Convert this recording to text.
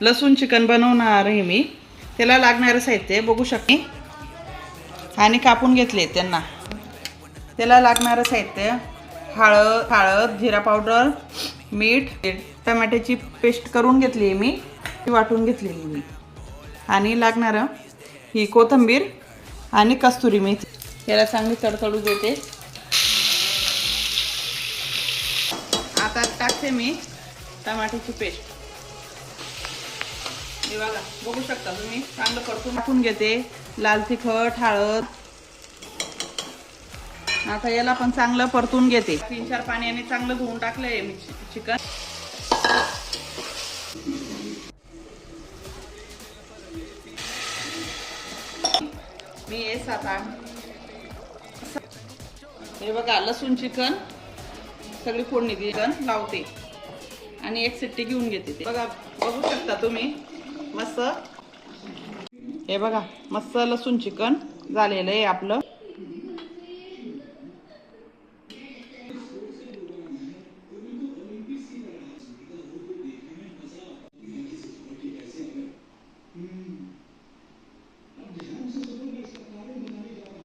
लसूण चिकन बनवणार आहे मी. त्याला लागणारं साहित्य बघू शकते आणि कापून घेतले त्यांना. त्याला लागणारं साहित्य हळद, जिरा पावडर, मीठ, टमाट्याची पेस्ट करून घेतली आहे मी, ती वाटून घेतलेली मी. आणि लागणारं ही कोथिंबीर आणि कस्तुरी मेथी. याला चांगली तडतडू देते. आता टाकते मी टमाट्याची पेस्ट. हे बघा, बघू शकता तुम्ही. चांगलं परतून टाकून घेते. लाल तिखट, हळद. आता याला पण चांगलं परतून घेते. 3-4 पाण्याने चांगलं धुवून टाकलंय मी चिकन. मी हे 7-8 हे बघा लसूण चिकन सगळी फोडणी चिकन लावते आणि एक सिट्टी घेऊन घेते. ते बघा, बघू शकता तुम्ही. मस्त हे बघा, मस्त लसूण चिकन झालेलं आहे आपलं.